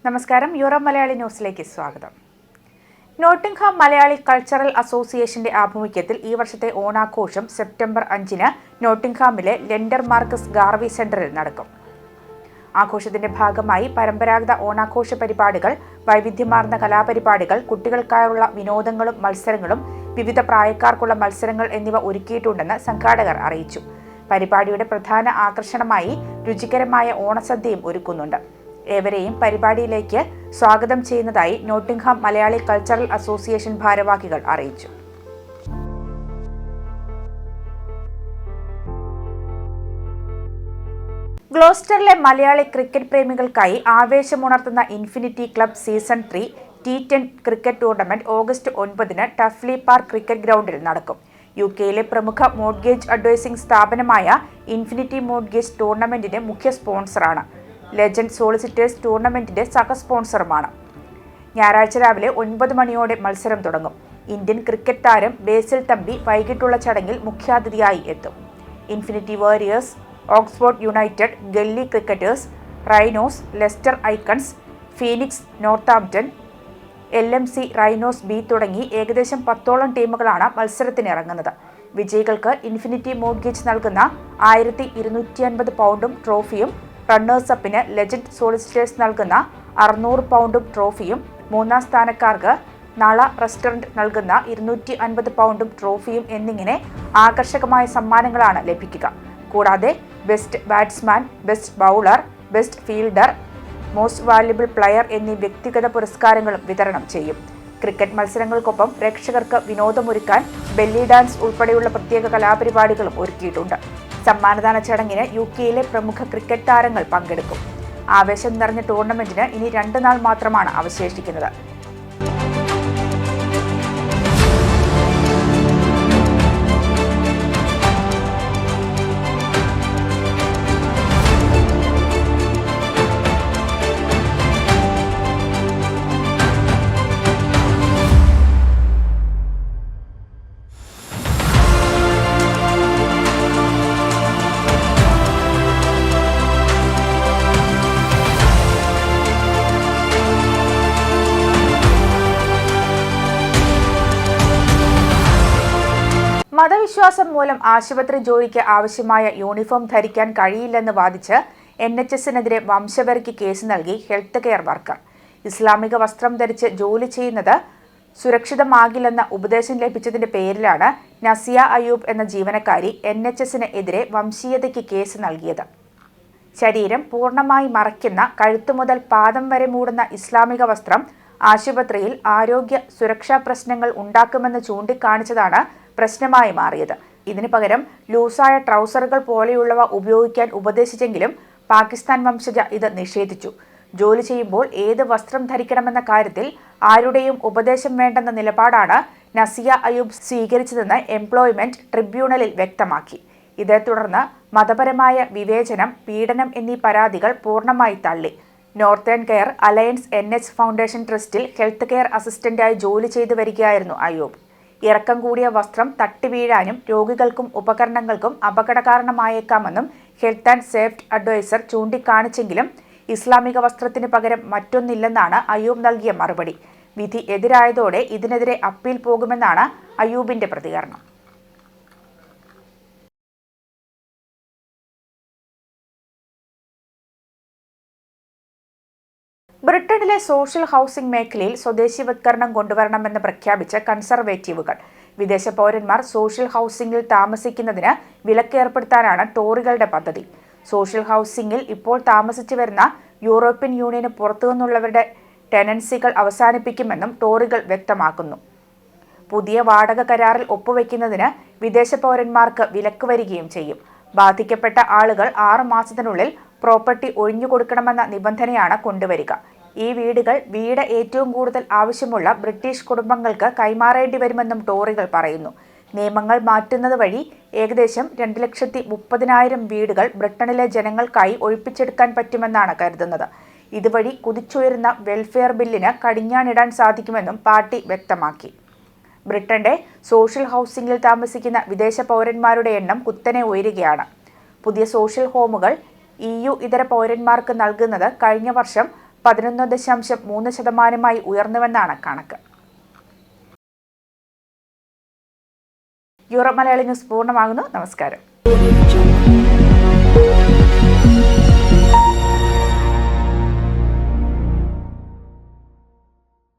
നമസ്കാരം. യൂറോപ്പ് മലയാളി ന്യൂസിലേക്ക് സ്വാഗതം. നോട്ടിംഗ്ഹാം മലയാളി കൾച്ചറൽ അസോസിയേഷന്റെ ആഭിമുഖ്യത്തിൽ ഈ വർഷത്തെ ഓണാഘോഷം സെപ്റ്റംബർ 5-ന് നോട്ടിംഗ്ഹാമിലെ ലെൻഡർ മാർക്കസ് ഗാർവി സെന്ററിൽ നടക്കും. ആഘോഷത്തിന്റെ ഭാഗമായി പരമ്പരാഗത ഓണാഘോഷ പരിപാടികൾ, വൈവിധ്യമാർന്ന കലാപരിപാടികൾ, കുട്ടികൾക്കായുള്ള വിനോദങ്ങളും മത്സരങ്ങളും, വിവിധ പ്രായക്കാർക്കുള്ള മത്സരങ്ങൾ എന്നിവ ഒരുക്കിയിട്ടുണ്ടെന്ന് സംഘാടകർ അറിയിച്ചു. പരിപാടിയുടെ പ്രധാന ആകർഷണമായി രുചികരമായ ഓണസദ്യയും ഒരുക്കുന്നുണ്ട്. ഏവരെയും പരിപാടിയിലേക്ക് സ്വാഗതം ചെയ്യുന്നതായി നോട്ടിംഗ്ഹാം മലയാളി കൾച്ചറൽ അസോസിയേഷൻ ഭാരവാഹികൾ അറിയിച്ചു. ഗ്ലോസ്റ്ററിലെ മലയാളി ക്രിക്കറ്റ് പ്രേമികൾക്കായി ആവേശമുണർത്തുന്ന Infinity Club season 3 T10 cricket tournament August 9-ന് ടഫ്ലി പാർക്ക് ക്രിക്കറ്റ് ഗ്രൗണ്ടിൽ നടക്കും. UK-യിലെ പ്രമുഖ മോർട്ട്ഗേജ് അഡ്വൈസിംഗ് സ്ഥാപനമായ ഇൻഫിനിറ്റി മോർട്ട്ഗേജ് ടൂർണമെന്റിന്റെ മുഖ്യ സ്പോൺസറാണ്. Legend solicitors ടൂർണമെന്റിന്റെ സഹസ്പോൺസറുമാണ്. ഞായറാഴ്ച രാവിലെ 9 മണിയോടെ മത്സരം തുടങ്ങും. ഇന്ത്യൻ ക്രിക്കറ്റ് താരം ബേസിൽ തമ്പി വൈകിട്ടുള്ള ചടങ്ങിൽ മുഖ്യാതിഥിയായി എത്തും. Infinity warriors, Oxford United, gully cricketers, rhinos, Leicester icons, Phoenix Northampton, LMC rhinos B തുടങ്ങി ഏകദേശം 10ഓളം ടീമുകളാണ് മത്സരത്തിനിറങ്ങുന്നത്. വിജയികൾക്ക് ഇൻഫിനിറ്റി മോർട്ട്ഗേജ് നൽകുന്ന 1250 പൗണ്ടും ട്രോഫിയും, റണ്ണേഴ്സപ്പിന് ലെജൻഡ് സോളിസിറ്റേഴ്സ് നൽകുന്ന 600 പൗണ്ടും ട്രോഫിയും, മൂന്നാം സ്ഥാനക്കാർക്ക് നള റെസ്റ്റോറന്റ് നൽകുന്ന 250 പൗണ്ടും ട്രോഫിയും എന്നിങ്ങനെ ആകർഷകമായ സമ്മാനങ്ങളാണ് ലഭിക്കുക. കൂടാതെ best batsman, best bowler, best fielder, most valuable player എന്നീ വ്യക്തിഗത പുരസ്കാരങ്ങളും വിതരണം ചെയ്യും. ക്രിക്കറ്റ് മത്സരങ്ങൾക്കൊപ്പം പ്രേക്ഷകർക്ക് വിനോദമൊരുക്കാൻ ബെല്ലി ഡാൻസ് ഉൾപ്പെടെയുള്ള പ്രത്യേക കലാപരിപാടികളും ഒരുക്കിയിട്ടുണ്ട്. സമ്മാനദാന ചടങ്ങിന് UK-യിലെ പ്രമുഖ ക്രിക്കറ്റ് താരങ്ങൾ പങ്കെടുക്കും. ആവേശം നിറഞ്ഞ ടൂർണമെന്റിന് ഇനി 2 നാൾ മാത്രമാണ് അവശേഷിക്കുന്നത്. മതവിശ്വാസം മൂലം ആശുപത്രി ജോലിക്ക് ആവശ്യമായ യൂണിഫോം ധരിക്കാൻ കഴിയില്ലെന്ന് വാദിച്ച് NHSനെതിരെ വംശവെറിക്ക് കേസ് നൽകി ഹെൽത്ത് കെയർ വർക്കർ. ഇസ്ലാമിക വസ്ത്രം ധരിച്ച് ജോലി ചെയ്യുന്നത് സുരക്ഷിതമാകില്ലെന്ന ഉപദേശം ലഭിച്ചതിന്റെ പേരിലാണ് നസിയ അയൂബ് എന്ന ജീവനക്കാരി NHSനെതിരെ വംശീയതയ്ക്ക് കേസ് നൽകിയത്. ശരീരം പൂർണ്ണമായി മറയ്ക്കുന്ന, കഴുത്തുമുതൽ പാദം വരെ മൂടുന്ന ഇസ്ലാമിക വസ്ത്രം ആശുപത്രിയിൽ ആരോഗ്യ സുരക്ഷാ പ്രശ്നങ്ങൾ ഉണ്ടാക്കുമെന്ന് ചൂണ്ടിക്കാണിച്ചതാണ് പ്രശ്നമായി മാറിയത്. ഇതിനു പകരം ലൂസായ ട്രൗസറുകൾ പോലെയുള്ളവ ഉപയോഗിക്കാൻ ഉപദേശിച്ചെങ്കിലും പാകിസ്ഥാൻ വംശജ ഇത് നിഷേധിച്ചു. ജോലി ചെയ്യുമ്പോൾ ഏത് വസ്ത്രം ധരിക്കണമെന്ന കാര്യത്തിൽ ആരുടെയും ഉപദേശം വേണ്ടെന്ന നിലപാടാണ് നസിയ അയൂബ് സ്വീകരിച്ചതെന്ന് എംപ്ലോയ്മെന്റ് ട്രിബ്യൂണലിൽ വ്യക്തമാക്കി. ഇതേ തുടർന്ന് മതപരമായ വിവേചനം, പീഡനം എന്നീ പരാതികൾ പൂർണ്ണമായി തള്ളി. Northern Care Alliance NH foundation ട്രസ്റ്റിൽ ഹെൽത്ത് കെയർ അസിസ്റ്റന്റായി ജോലി ചെയ്തു വരികയായിരുന്നു അയൂബ്. ഇറക്കം കൂടിയ വസ്ത്രം തട്ടി വീഴാനും രോഗികൾക്കും ഉപകരണങ്ങൾക്കും അപകടകാരണമായേക്കാമെന്നും ഹെൽത്ത് ആൻഡ് സേഫ്റ്റി അഡ്വൈസർ ചൂണ്ടിക്കാണിച്ചെങ്കിലും ഇസ്ലാമിക വസ്ത്രത്തിന് പകരം മറ്റൊന്നില്ലെന്നാണ് അയൂബ് നൽകിയ മറുപടി. വിധി എതിരായതോടെ ഇതിനെതിരെ അപ്പീൽ പോകുമെന്നാണ് അയൂബിന്റെ പ്രതികരണം. ബ്രിട്ടനിലെ സോഷ്യൽ ഹൗസിംഗ് മേഖലയിൽ സ്വദേശിവത്കരണം കൊണ്ടുവരണമെന്ന് പ്രഖ്യാപിച്ച കൺസർവേറ്റീവുകൾ വിദേശ പൗരന്മാർ സോഷ്യൽ ഹൗസിംഗിൽ താമസിക്കുന്നതിന് വിലക്കേർപ്പെടുത്താനാണ് ടോറികളുടെ പദ്ധതി. സോഷ്യൽ ഹൗസിംഗിൽ ഇപ്പോൾ താമസിച്ചു വരുന്ന യൂറോപ്യൻ യൂണിയന് പുറത്തുനിന്നുള്ളവരുടെ ടെനൻസികൾ അവസാനിപ്പിക്കുമെന്നും ടോറികൾ വ്യക്തമാക്കുന്നു. പുതിയ വാടക കരാറിൽ ഒപ്പുവെക്കുന്നതിന് വിദേശ പൗരന്മാർക്ക് വിലക്ക് വരികയും ചെയ്യും. ബാധിക്കപ്പെട്ട ആളുകൾ 6 മാസത്തിനുള്ളിൽ പ്രോപ്പർട്ടി ഒഴിഞ്ഞുകൊടുക്കണമെന്ന നിബന്ധനയാണ് കൊണ്ടുവരിക. ഈ വീട് ഏറ്റവും കൂടുതൽ ആവശ്യമുള്ള ബ്രിട്ടീഷ് കുടുംബങ്ങൾക്ക് കൈമാറേണ്ടി വരുമെന്നും ടോറികൾ പറയുന്നു. നിയമങ്ങൾ മാറ്റുന്നത് വഴി ഏകദേശം 2,30,000 വീടുകൾ ബ്രിട്ടനിലെ ജനങ്ങൾക്കായി ഒഴിപ്പിച്ചെടുക്കാൻ പറ്റുമെന്നാണ് കരുതുന്നത്. ഇതുവഴി കുതിച്ചുയരുന്ന വെൽഫെയർ ബില്ലിന് കടിഞ്ഞാണിടാൻ സാധിക്കുമെന്നും പാർട്ടി വ്യക്തമാക്കി. ബ്രിട്ടന്റെ സോഷ്യൽ ഹൗസിംഗിൽ താമസിക്കുന്ന വിദേശ പൗരന്മാരുടെ എണ്ണം കുത്തനെ ഉയരുകയാണ്. പുതിയ സോഷ്യൽ ഹോമുകൾ EU ഇതര പൗരന്മാർക്ക് നൽകുന്നത് കഴിഞ്ഞ വർഷം 11.3% ഉയർന്നുവെന്നാണ് കണക്ക്. യൂറോപ്പ് മലയാളി ന്യൂസ് പൂർണ്ണമാകുന്നു. നമസ്കാരം.